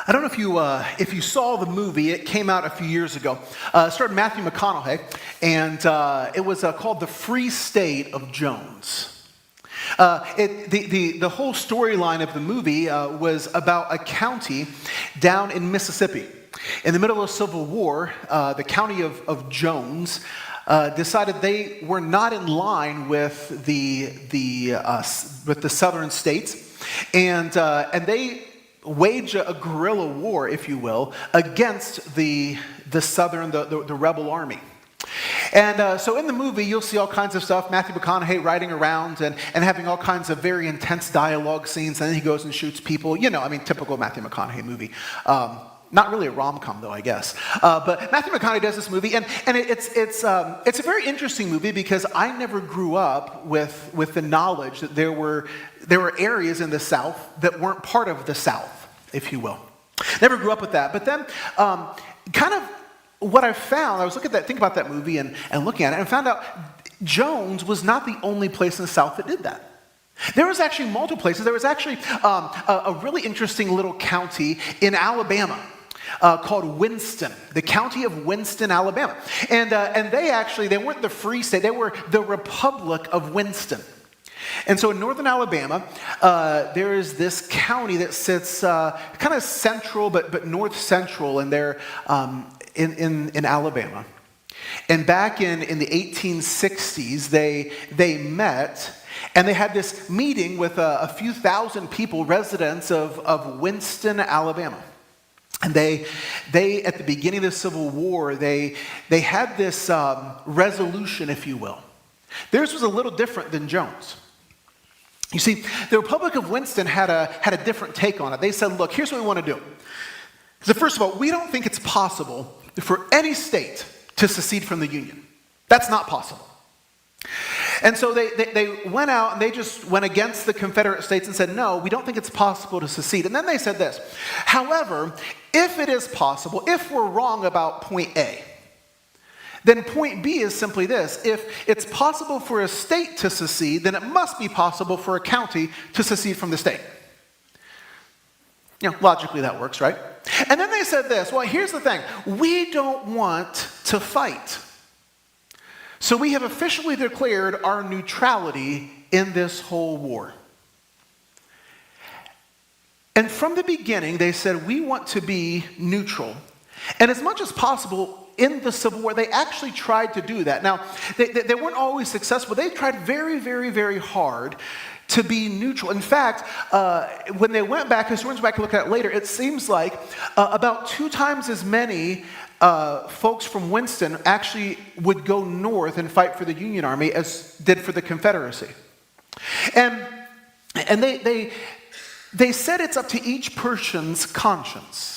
I don't know if you saw the movie. It came out a few years ago. It starred Matthew McConaughey, and it was called The Free State of Jones. The whole storyline of the movie was about a county down in Mississippi. In the middle of the Civil War, the county of Jones decided they were not in line with the southern states, and they wage a guerrilla war, if you will, against the rebel army. And so in the movie, you'll see all kinds of stuff. Matthew McConaughey riding around and having all kinds of very intense dialogue scenes. And then he goes and shoots people. Typical Matthew McConaughey movie. Not really a rom-com, though, I guess. But Matthew McConaughey does this movie. And it's a very interesting movie because I never grew up with the knowledge that there were areas in the South that weren't part of the South, if you will. Never grew up with that. But then kind of what I found, I was thinking about that movie and looking at it, and found out Jones was not the only place in the South that did that. There was actually multiple places. There was actually a really interesting little county in Alabama called Winston, the county of Winston, Alabama. And they weren't the Free State, they were the Republic of Winston. And so in northern Alabama, there is this county that sits kind of central, but north central, and they're in Alabama. And back in the 1860s, they met, and they had this meeting with a few thousand people, residents of Winston, Alabama. And they at the beginning of the Civil War, they had this resolution, if you will. Theirs was a little different than Jones. You see, the Republic of Winston had a different take on it. They said, look, here's what we want to do. So first of all, we don't think it's possible for any state to secede from the Union. That's not possible. And so they went out and they just went against the Confederate states and said, no, we don't think it's possible to secede. And then they said this, however, if it is possible, if we're wrong about point A, then point B is simply this. If it's possible for a state to secede, then it must be possible for a county to secede from the state. Logically that works, right? And then they said this, well, here's the thing. We don't want to fight. So we have officially declared our neutrality in this whole war. And from the beginning, they said, we want to be neutral. And as much as possible, in the Civil War, they actually tried to do that. Now, they weren't always successful. They tried very, very, very hard to be neutral. In fact, when they went back, historians went back and look at it later, it seems like about 2 times as many folks from Winston actually would go north and fight for the Union Army as did for the Confederacy. And they said it's up to each person's conscience.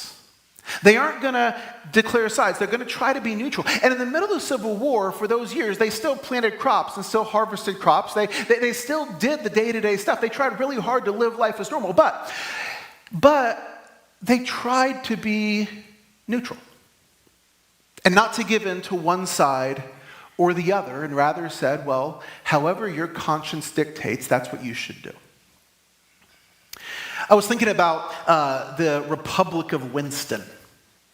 They aren't going to declare sides. They're going to try to be neutral. And in the middle of the Civil War, for those years, they still planted crops and still harvested crops. They still did the day-to-day stuff. They tried really hard to live life as normal. But they tried to be neutral and not to give in to one side or the other, and rather said, well, however your conscience dictates, that's what you should do. I was thinking about the Republic of Winston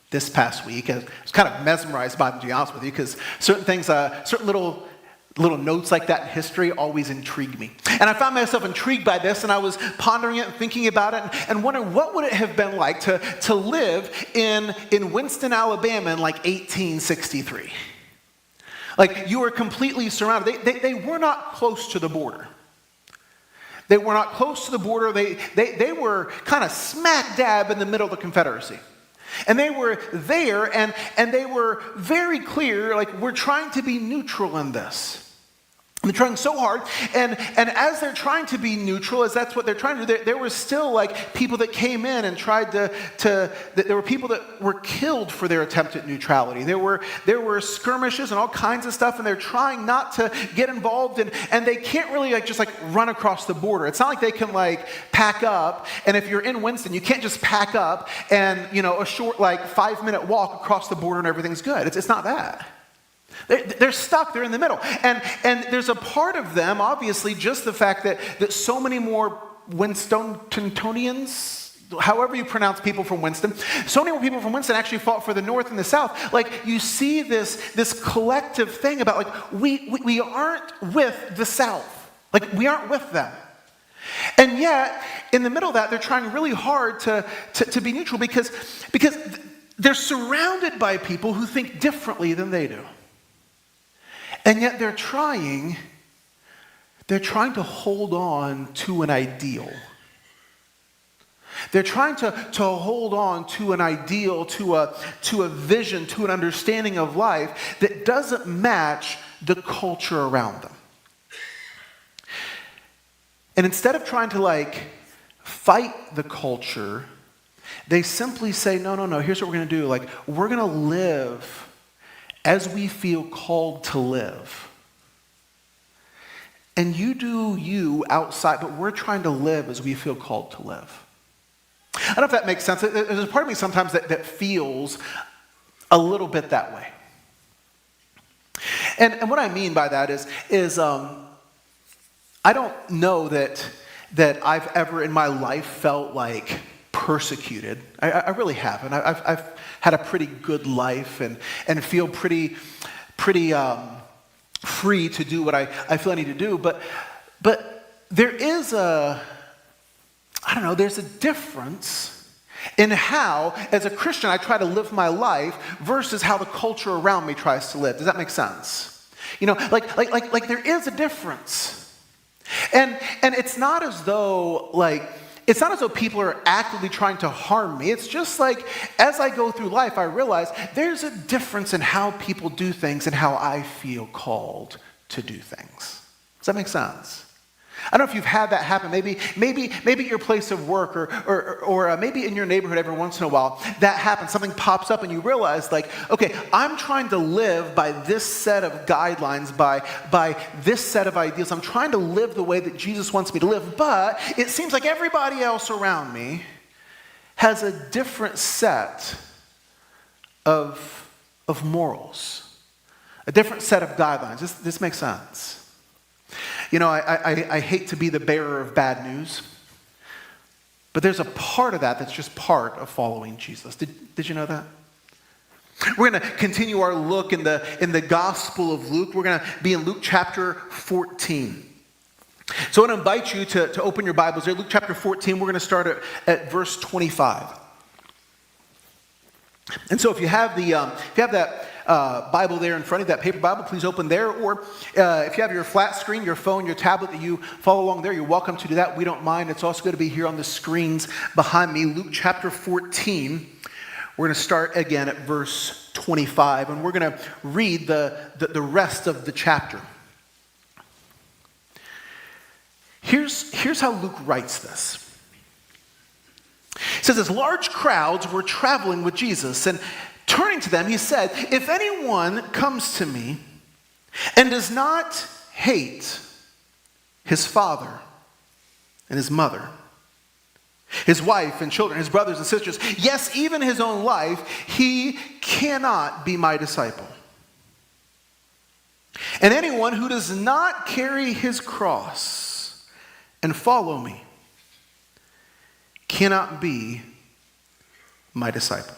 this past week. I was kind of mesmerized by them, to be honest with you, because certain things, certain little notes like that in history always intrigue me. And I found myself intrigued by this, and I was pondering it and thinking about it and wondering what would it have been like to live in Winston, Alabama in like 1863. Like, you were completely surrounded. They were not close to the border. They were not close to the border. They were kind of smack dab in the middle of the Confederacy. And they were there, and they were very clear, like, we're trying to be neutral in this. And they're trying so hard, and as they're trying to be neutral, as that's what they're trying to do, there were still like people that came in and tried to there were people that were killed for their attempt at neutrality. There were skirmishes and all kinds of stuff, and they're trying not to get involved, and they can't really just run across the border. It's not like they can pack up, and if you're in Winston, you can't just pack up and a short 5-minute walk across the border and everything's good. It's not that. They're stuck. They're in the middle. And there's a part of them, obviously, just the fact that so many more Winstonians, however you pronounce people from Winston, so many people from Winston actually fought for the North and the South. Like, you see this collective thing about, like, we aren't with the South. Like, we aren't with them. And yet, in the middle of that, they're trying really hard to be neutral because they're surrounded by people who think differently than they do. And yet they're trying to hold on to an ideal. They're trying to hold on to an ideal, to a vision, to an understanding of life that doesn't match the culture around them. And instead of trying to, like, fight the culture, they simply say, no, here's what we're going to do. Like, we're going to live as we feel called to live. And you do you outside, but we're trying to live as we feel called to live. I don't know if that makes sense. There's a part of me sometimes that feels a little bit that way. And what I mean by that is I don't know that I've ever in my life felt like persecuted. I really haven't. I've had a pretty good life and feel pretty free to do what I feel I need to do. But there is there's a difference in how, as a Christian, I try to live my life versus how the culture around me tries to live. Does that make sense? Like there is a difference. And it's not as though people are actively trying to harm me. It's just like, as I go through life, I realize there's a difference in how people do things and how I feel called to do things. Does that make sense? I don't know if you've had that happen. Maybe at your place of work or maybe in your neighborhood every once in a while, that happens. Something pops up and you realize, like, okay, I'm trying to live by this set of guidelines, by this set of ideals. I'm trying to live the way that Jesus wants me to live, but it seems like everybody else around me has a different set of morals, a different set of guidelines. This makes sense. I hate to be the bearer of bad news, but there's a part of that that's just part of following Jesus. Did you know that? We're going to continue our look in the Gospel of Luke. We're going to be in Luke chapter 14. So I want to invite you to open your Bibles there. Luke chapter 14, we're going to start at verse 25. And so if you have that Bible there in front of you, that paper Bible, please open there. Or if you have your flat screen, your phone, your tablet that you follow along there, you're welcome to do that. We don't mind. It's also going to be here on the screens behind me. Luke chapter 14. We're going to start again at verse 25, and we're going to read the rest of the chapter. Here's how Luke writes this. It says, as large crowds were traveling with Jesus, and turning to them, he said, if anyone comes to me and does not hate his father and his mother, his wife and children, his brothers and sisters, yes, even his own life, he cannot be my disciple. And anyone who does not carry his cross and follow me cannot be my disciple.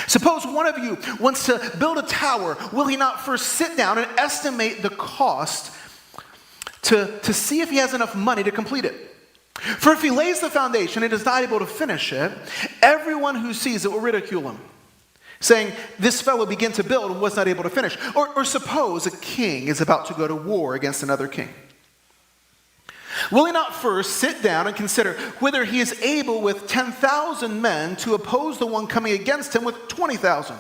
Suppose one of you wants to build a tower. Will he not first sit down and estimate the cost to see if he has enough money to complete it? For if he lays the foundation and is not able to finish it, everyone who sees it will ridicule him, saying, this fellow began to build and was not able to finish. Or suppose a king is about to go to war against another king. Will he not first sit down and consider whether he is able with 10,000 men to oppose the one coming against him with 20,000?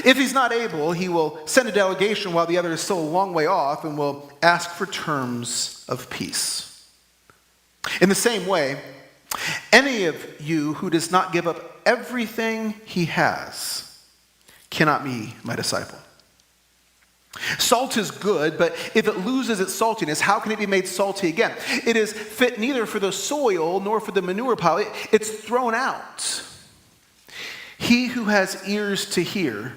If he's not able, he will send a delegation while the other is still a long way off and will ask for terms of peace. In the same way, any of you who does not give up everything he has cannot be my disciple. Salt is good, but if it loses its saltiness, how can it be made salty again? It is fit neither for the soil nor for the manure pile. It's thrown out. He who has ears to hear,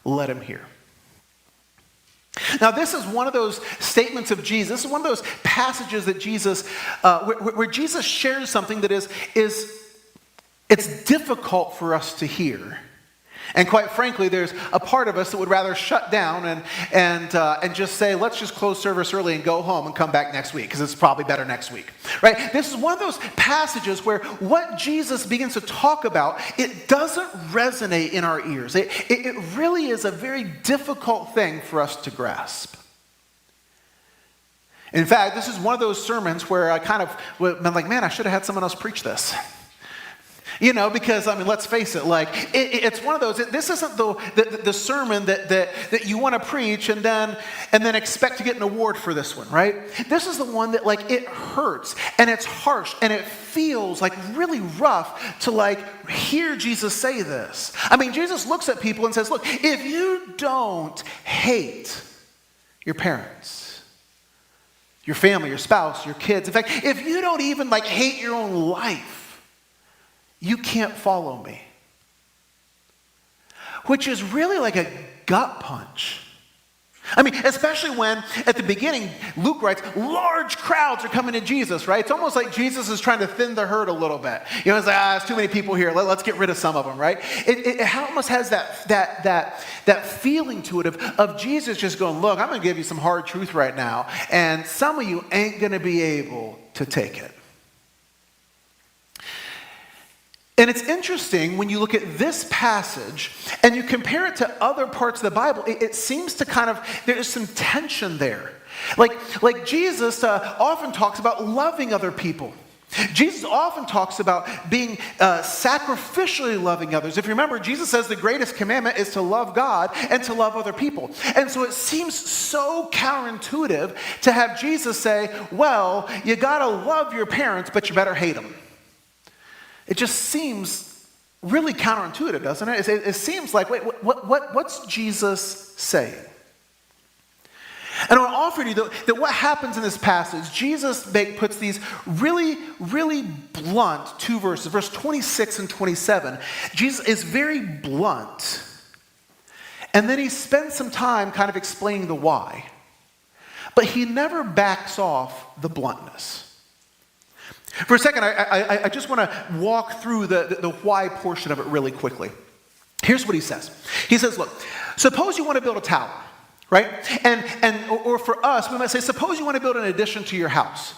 let him hear. Now, this is one of those statements of Jesus. This is one of those passages that Jesus, where Jesus shares something that it's difficult for us to hear. And quite frankly, there's a part of us that would rather shut down and just say, let's just close service early and go home and come back next week because it's probably better next week, right? This is one of those passages where what Jesus begins to talk about, it doesn't resonate in our ears. It really is a very difficult thing for us to grasp. In fact, this is one of those sermons where I kind of been like, man, I should have had someone else preach this. Because, let's face it, it's one of those, this isn't the sermon that you want to preach and then expect to get an award for this one, right? This is the one that, it hurts, and it's harsh, and it feels, really rough to, hear Jesus say this. Jesus looks at people and says, look, if you don't hate your parents, your family, your spouse, your kids, in fact, if you don't even, hate your own life, you can't follow me. Which is really like a gut punch. Especially when, at the beginning, Luke writes, large crowds are coming to Jesus, right? It's almost like Jesus is trying to thin the herd a little bit. It's like, there's too many people here. Let's get rid of some of them, right? It almost has that feeling to it of Jesus just going, look, I'm going to give you some hard truth right now, and some of you ain't going to be able to take it. And it's interesting when you look at this passage and you compare it to other parts of the Bible, it seems to there's some tension there. Like Jesus often talks about loving other people. Jesus often talks about being sacrificially loving others. If you remember, Jesus says the greatest commandment is to love God and to love other people. And so it seems so counterintuitive to have Jesus say, well, you gotta love your parents, but you better hate them. It just seems really counterintuitive, doesn't it? It seems like, wait, what's Jesus saying? And I want to offer to you that what happens in this passage, Jesus puts these really, really blunt two verses, verse 26 and 27. Jesus is very blunt. And then he spends some time kind of explaining the why. But he never backs off the bluntness. For a second, I just want to walk through the why portion of it really quickly. Here's what he says. He says, look, suppose you want to build a tower, right? Or for us, we might say, suppose you want to build an addition to your house.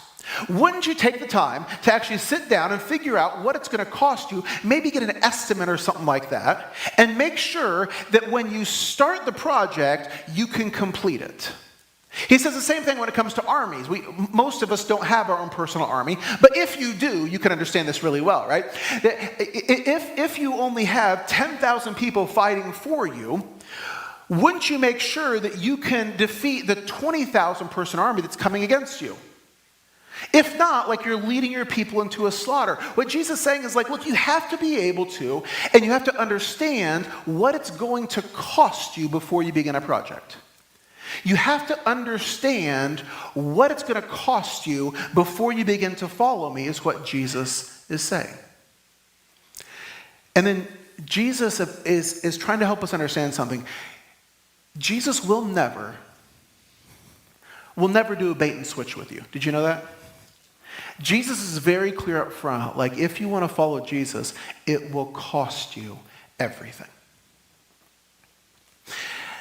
Wouldn't you take the time to actually sit down and figure out what it's going to cost you, maybe get an estimate or something like that, and make sure that when you start the project, you can complete it? He says the same thing when it comes to armies. Most of us don't have our own personal army, but if you do, you can understand this really well, right? If you only have 10,000 people fighting for you, wouldn't you make sure that you can defeat the 20,000 person army that's coming against you? If not, you're leading your people into a slaughter. What Jesus is saying is look, you have to be able to, and you have to understand what it's going to cost you before you begin a project. You have to understand what it's going to cost you before you begin to follow me, is what Jesus is saying. And then Jesus is trying to help us understand something. Jesus will never do a bait and switch with you. Did you know that? Jesus is very clear up front. If you want to follow Jesus, it will cost you everything.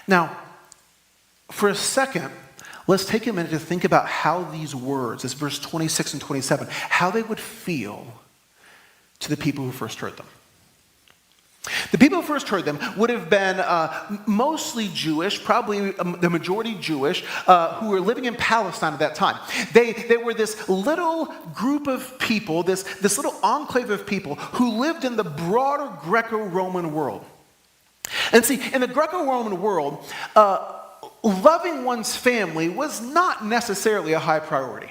Now, for a second, let's take a minute to think about how these words, this verse 26 and 27, how they would feel to the people who first heard them. The people who first heard them would have been mostly Jewish, probably the majority Jewish, who were living in Palestine at that time. They were this little group of people, this little enclave of people who lived in the broader Greco-Roman world. And see, in the Greco-Roman world, loving one's family was not necessarily a high priority.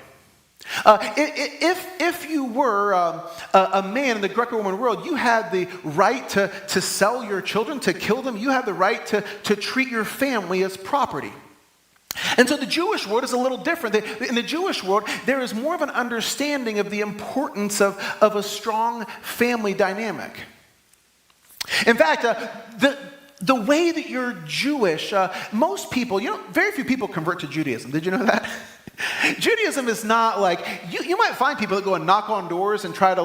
If you were a man in the Greco-Roman world, you had the right to sell your children, to kill them. You had the right to treat your family as property. And so the Jewish world is a little different. In the Jewish world, there is more of an understanding of the importance of a strong family dynamic. In fact, the way that you're Jewish, most people, very few people convert to Judaism. Did you know that? Judaism is not like, you might find people that go and knock on doors and try to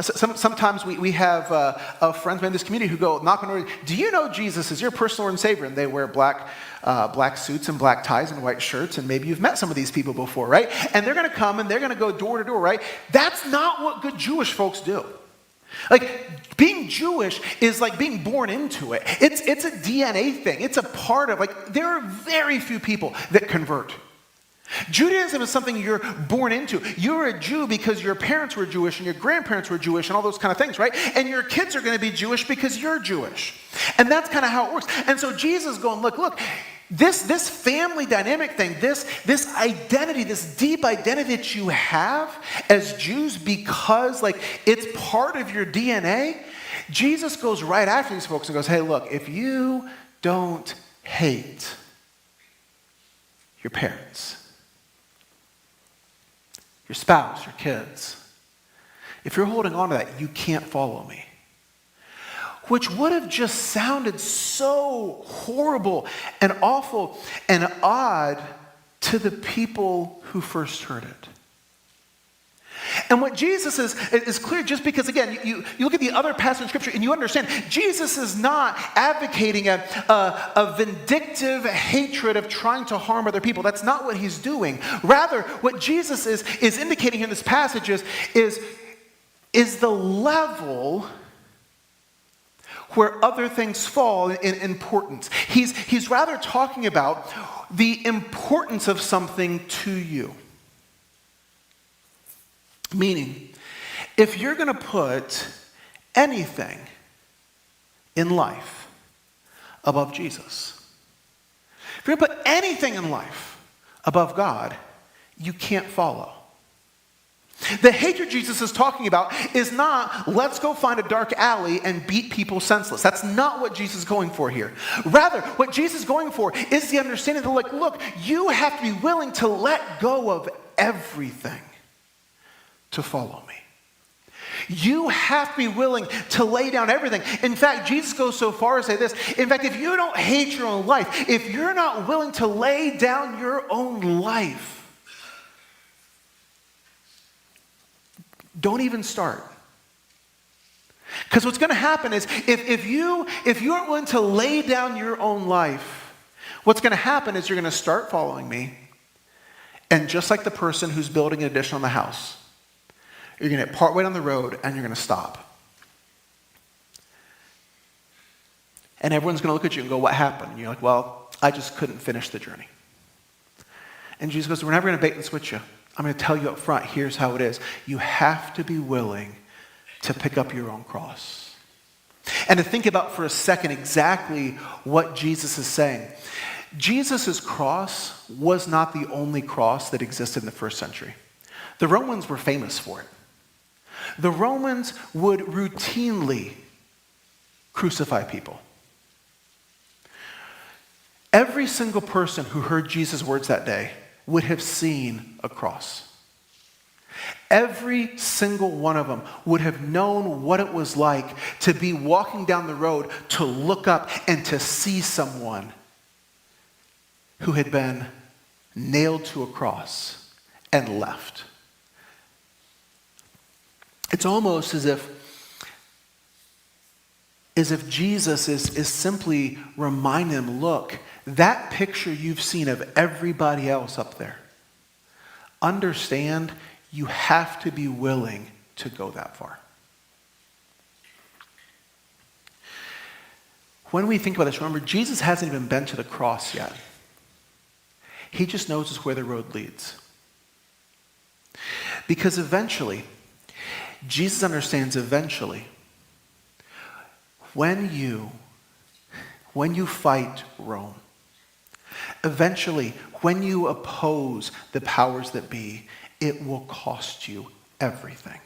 sometimes we have friends in this community who go knock on doors. Do you know Jesus is your personal Lord and Savior? And they wear black suits and black ties and white shirts, and maybe you've met some of these people before, right? And they're going to come and they're going to go door to door, right? That's not what good Jewish folks do. Like, being Jewish is like being born into it. It's a DNA thing. It's a part of, there are very few people that convert. Judaism is something you're born into. You're a Jew because your parents were Jewish and your grandparents were Jewish and all those kind of things, right? And your kids are going to be Jewish because you're Jewish. And that's kind of how it works. And so Jesus is going, look, this family dynamic thing, this identity, this deep identity that you have as Jews because it's part of your DNA, Jesus goes right after these folks and goes, hey, look, if you don't hate your parents, your spouse, your kids, if you're holding on to that, you can't follow me. Which would have just sounded so horrible and awful and odd to the people who first heard it. And what Jesus is clear, just because, again, you look at the other passage in Scripture and you understand, Jesus is not advocating a vindictive hatred of trying to harm other people. That's not what he's doing. Rather, what Jesus is indicating in this passage is the level where other things fall in importance. He's rather talking about the importance of something to you. Meaning, if you're going to put anything in life above Jesus, if you're going to put anything in life above God, you can't follow. The hatred Jesus is talking about is not, let's go find a dark alley and beat people senseless. That's not what Jesus is going for here. Rather, what Jesus is going for is the understanding that, look, you have to be willing to let go of everything to follow me. You have to be willing to lay down everything. In fact, Jesus goes so far as to say this. In fact, if you don't hate your own life, if you're not willing to lay down your own life, don't even start. Because what's going to happen is if you aren't willing to lay down your own life, what's going to happen is you're going to start following me. And just like the person who's building an addition on the house, you're going to get partway down the road and you're going to stop. And everyone's going to look at you and go, what happened? And you're like, well, I just couldn't finish the journey. And Jesus goes, we're never going to bait and switch you. I'm going to tell you up front, here's how it is. You have to be willing to pick up your own cross. And to think about for a second exactly what Jesus is saying. Jesus' cross was not the only cross that existed in the first century. The Romans were famous for it. The Romans would routinely crucify people. Every single person who heard Jesus' words that day would have seen a cross. Every single one of them would have known what it was like to be walking down the road, to look up and to see someone who had been nailed to a cross and left. It's almost as if Jesus is simply reminding them, look, that picture you've seen of everybody else up there, understand you have to be willing to go that far. When we think about this, remember, Jesus hasn't even been to the cross yet. He just knows us where the road leads. Because eventually, Jesus understands when you fight Rome, eventually, when you oppose the powers that be, it will cost you everything.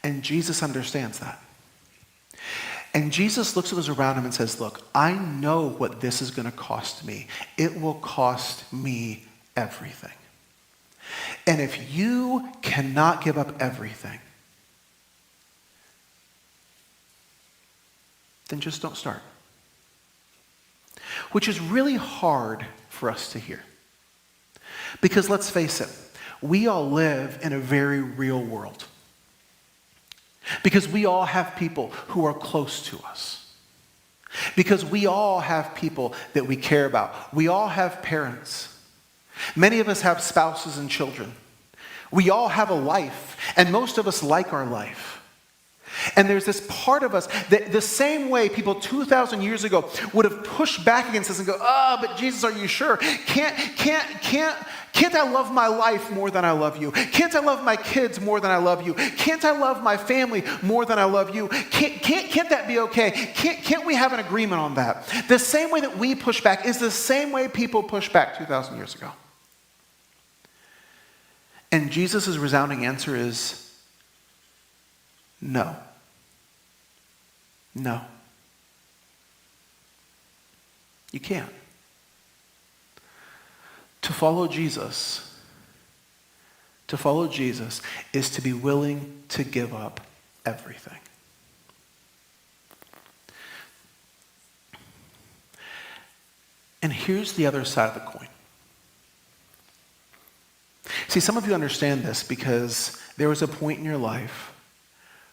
And Jesus understands that. And Jesus looks at those around him and says, look, I know what this is going to cost me. It will cost me everything. And if you cannot give up everything, then just don't start. Which is really hard for us to hear. Because let's face it, we all live in a very real world. Because we all have people who are close to us. Because we all have people that we care about. We all have parents. Many of us have spouses and children. We all have a life, and most of us like our life. And there's this part of us that the same way people 2,000 years ago would have pushed back against us and go, but Jesus, are you sure? Can't I love my life more than I love you? Can't I love my kids more than I love you? Can't I love my family more than I love you? Can't that be okay? Can't we have an agreement on that? The same way that we push back is the same way people pushed back 2,000 years ago. And Jesus' resounding answer is, no. No. You can't. To follow Jesus is to be willing to give up everything. And here's the other side of the coin. See, some of you understand this because there was a point in your life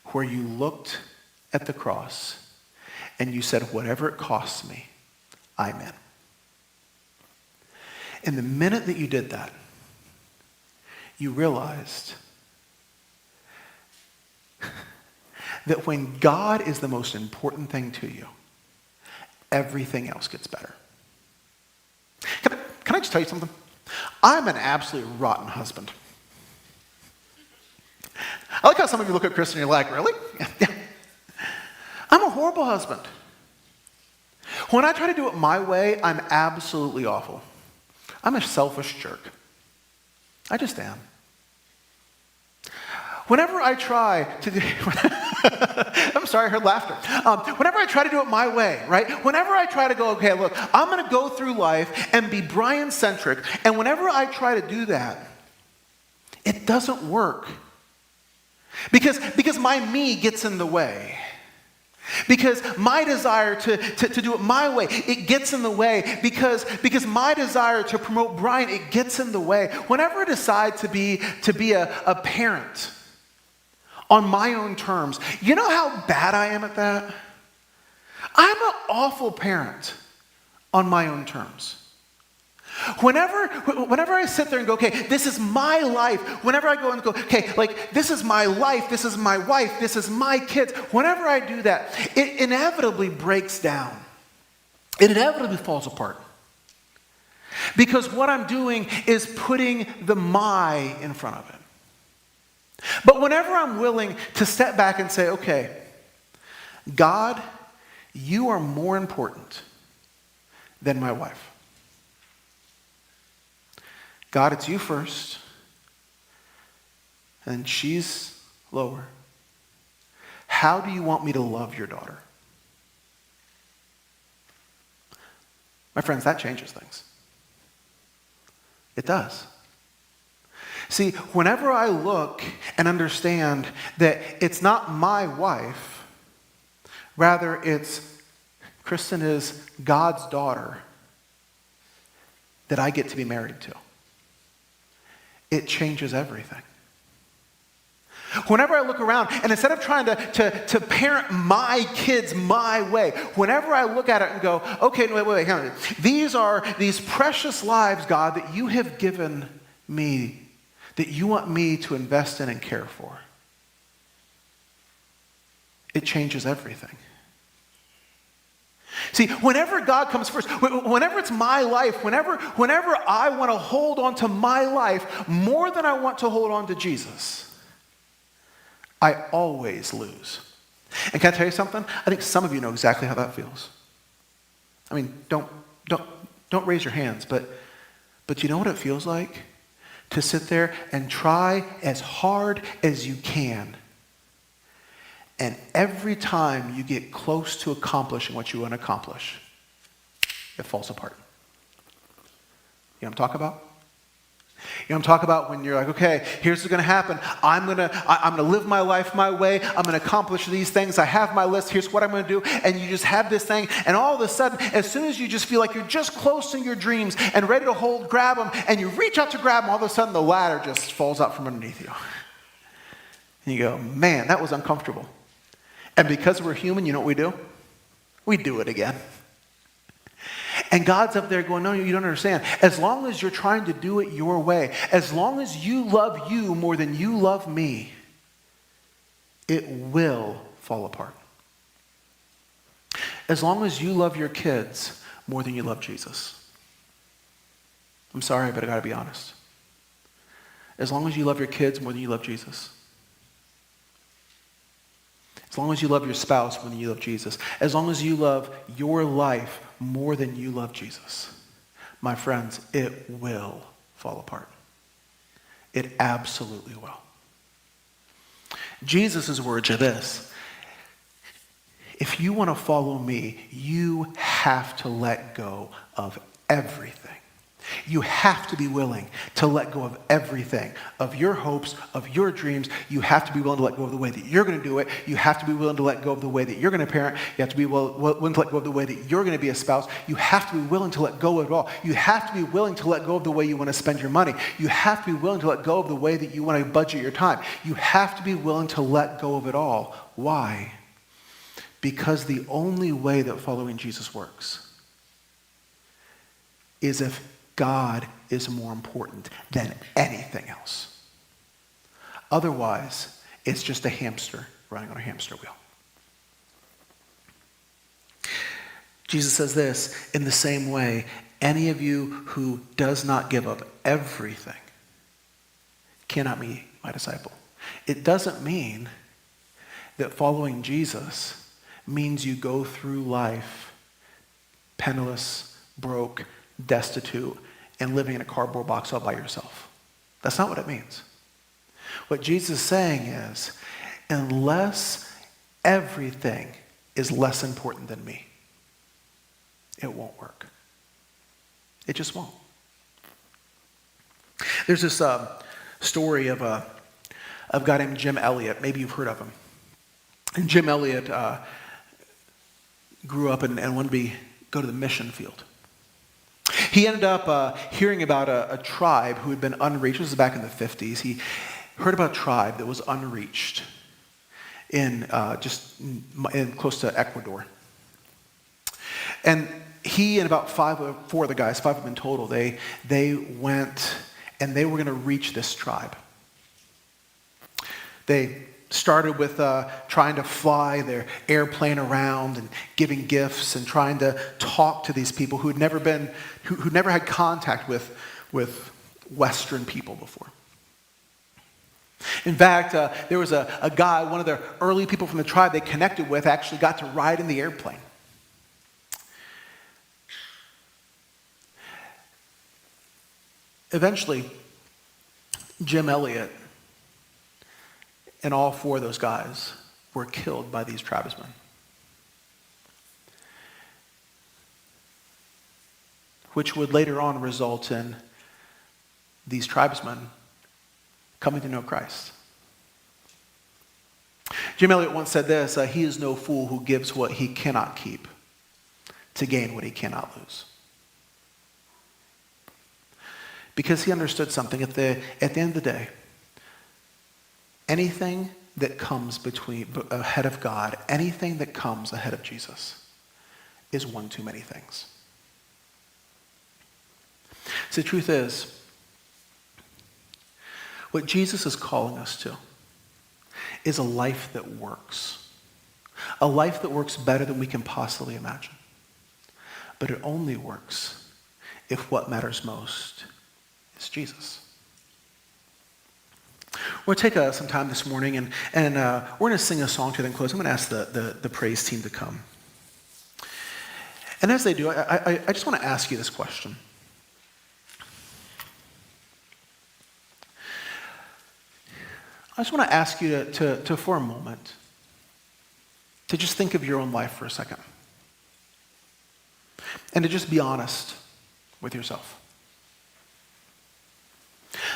where you looked at the cross and you said, whatever it costs me, I'm in. And the minute that you did that, you realized that when God is the most important thing to you, everything else gets better. Can I just tell you something? I'm an absolutely rotten husband. I like how some of you look at Chris and you're like, really? Yeah. I'm a horrible husband. When I try to do it my way, I'm absolutely awful. I'm a selfish jerk. I just am. Whenever I try to do, I'm sorry, I heard laughter. Whenever I try to do it my way, right? Whenever I try to go, okay, look, I'm going to go through life and be Brian-centric, and whenever I try to do that, it doesn't work. Because my me gets in the way. Because my desire to do it my way, it gets in the way. Because my desire to promote Brian, it gets in the way. Whenever I decide to be a parent on my own terms, you know how bad I am at that? I'm an awful parent on my own terms. Whenever I sit there and go, okay, this is my life. Whenever I go and go, okay, like this is my life, this is my wife, this is my kids. Whenever I do that, it inevitably breaks down. It inevitably falls apart. Because what I'm doing is putting the my in front of it. But whenever I'm willing to step back and say, okay, God, you are more important than my wife. God, it's you first, and she's lower. How do you want me to love your daughter? My friends, that changes things. It does. See, whenever I look and understand that it's not my wife, rather it's Kristen is God's daughter that I get to be married to, it changes everything. Whenever I look around, and instead of trying to parent my kids my way, whenever I look at it and go, okay, wait, hang on. These are these precious lives, God, that you have given me, that you want me to invest in and care for. It changes everything. See, whenever God comes first, whenever it's my life, whenever I want to hold on to my life more than I want to hold on to Jesus, I always lose. And can I tell you something? I think some of you know exactly how that feels. I mean, don't raise your hands, but you know what it feels like? To sit there and try as hard as you can. And every time you get close to accomplishing what you want to accomplish, it falls apart. You know what I'm talking about? You know, I'm talking about when you're like, okay, here's what's going to happen. I'm going to live my life my way. I'm going to accomplish these things. I have my list. Here's what I'm going to do. And you just have this thing. And all of a sudden, as soon as you just feel like you're just close to your dreams and ready to grab them, and you reach out to grab them, all of a sudden the ladder just falls out from underneath you. And you go, man, that was uncomfortable. And because we're human, you know what we do? We do it again. And God's up there going, no, you don't understand. As long as you're trying to do it your way, as long as you love you more than you love me, it will fall apart. As long as you love your kids more than you love Jesus. I'm sorry, but I got to be honest. As long as you love your kids more than you love Jesus. As long as you love your spouse more than you love Jesus. As long as you love your life more than you love Jesus. My friends, it will fall apart. It absolutely will. Jesus' words are this. If you want to follow me, you have to let go of everything. You have to be willing to let go of everything, of your hopes, of your dreams. You have to be willing to let go of the way that you're going to do it. You have to be willing to let go of the way that you're going to parent. You have to be willing to let go of the way that you're going to be a spouse. You have to be willing to let go of it all. You have to be willing to let go of the way you want to spend your money. You have to be willing to let go of the way that you want to budget your time. You have to be willing to let go of it all. Why? Because the only way that following Jesus works is if God is more important than anything else. Otherwise, it's just a hamster running on a hamster wheel. Jesus says this, in the same way, any of you who does not give up everything cannot be my disciple. It doesn't mean that following Jesus means you go through life penniless, broke, destitute, and living in a cardboard box all by yourself. That's not what it means. What Jesus is saying is, unless everything is less important than me, it won't work. It just won't. There's this story of a guy named Jim Elliot. Maybe you've heard of him. And Jim Elliot grew up and wanted to go to the mission field. He ended up hearing about a tribe who had been unreached. This was back in the 50s. He heard about a tribe that was unreached in close to Ecuador. And he and about four of the guys, 5 of them in total, they went and they were going to reach this tribe. They started with trying to fly their airplane around and giving gifts and trying to talk to these people who never had contact with Western people before. In fact, there was a guy, one of the early people from the tribe they connected with, actually got to ride in the airplane. Eventually, Jim Elliot and all 4 of those guys were killed by these tribesmen. Which would later on result in these tribesmen coming to know Christ. Jim Elliot once said this, he is no fool who gives what he cannot keep to gain what he cannot lose. Because he understood something. At the end of the day, anything that comes ahead of God, anything that comes ahead of Jesus is one too many things. So the truth is, what Jesus is calling us to is a life that works. A life that works better than we can possibly imagine. But it only works if what matters most is Jesus. We're going to take some time this morning and we're going to sing a song to then close. I'm going to ask the praise team to come. And as they do, I just want to ask you this question. I just want to ask you to for a moment, to just think of your own life for a second. And to just be honest with yourself.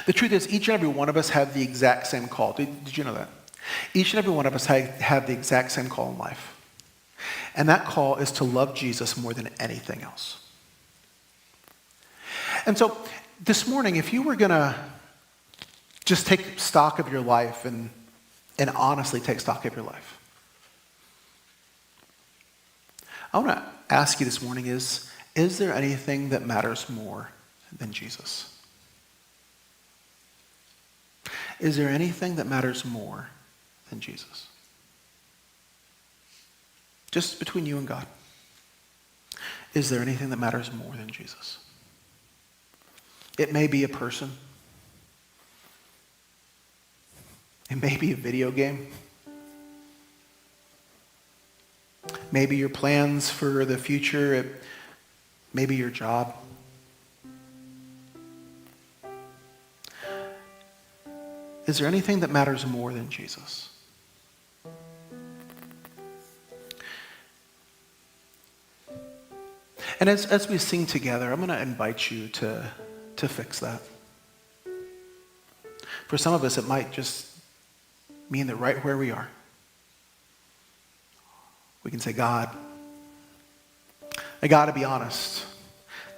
The truth is, each and every one of us have the exact same call. Did you know that? Each and every one of us have the exact same call in life. And that call is to love Jesus more than anything else. And so this morning, if you were going to just take stock of your life and honestly take stock of your life, I want to ask you this morning is there anything that matters more than Jesus? Is there anything that matters more than Jesus? Just between you and God. Is there anything that matters more than Jesus? It may be a person. It may be a video game. Maybe your plans for the future. It may be your job. Is there anything that matters more than Jesus? And as we sing together, I'm going to invite you to fix that. For some of us, it might just mean that right where we are, we can say, God, I got to be honest.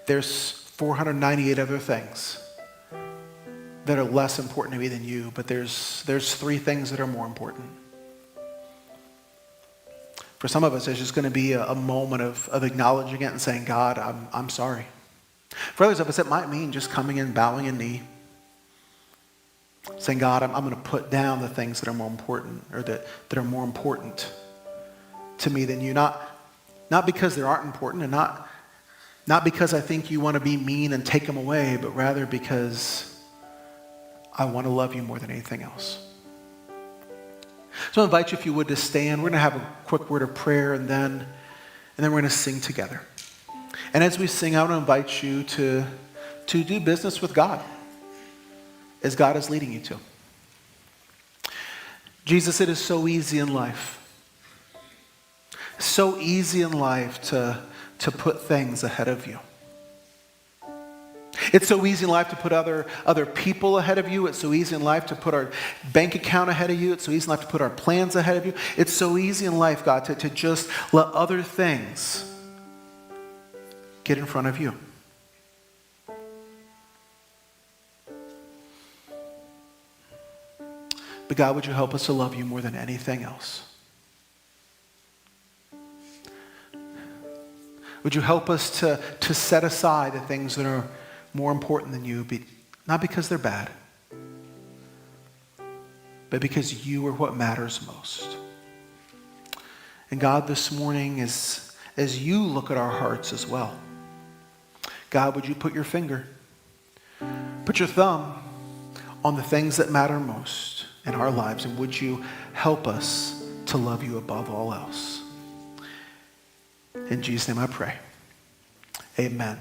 There's 498 other things that are less important to me than you, but there's 3 things that are more important. For some of us, there's just going to be a moment of acknowledging it and saying, God, I'm sorry. For others of us, it might mean just coming in, bowing a knee, saying, God, I'm going to put down the things that are more important, or that are more important to me than you. Not because they aren't important, and not because I think you want to be mean and take them away, but rather because I want to love you more than anything else. So I invite you, if you would, to stand. We're going to have a quick word of prayer, and then we're going to sing together. And as we sing, I want to invite you to do business with God as God is leading you to. Jesus, it is so easy in life. So easy in life to put things ahead of you. It's so easy in life to put other people ahead of you. It's so easy in life to put our bank account ahead of you. It's so easy in life to put our plans ahead of you. It's so easy in life, God, to just let other things get in front of you. But God, would you help us to love you more than anything else? Would you help us to set aside the things that are more important than you, not because they're bad, but because you are what matters most. And God, this morning, as you look at our hearts as well, God, would you put your finger, put your thumb on the things that matter most in our lives, and would you help us to love you above all else? In Jesus' name I pray. Amen.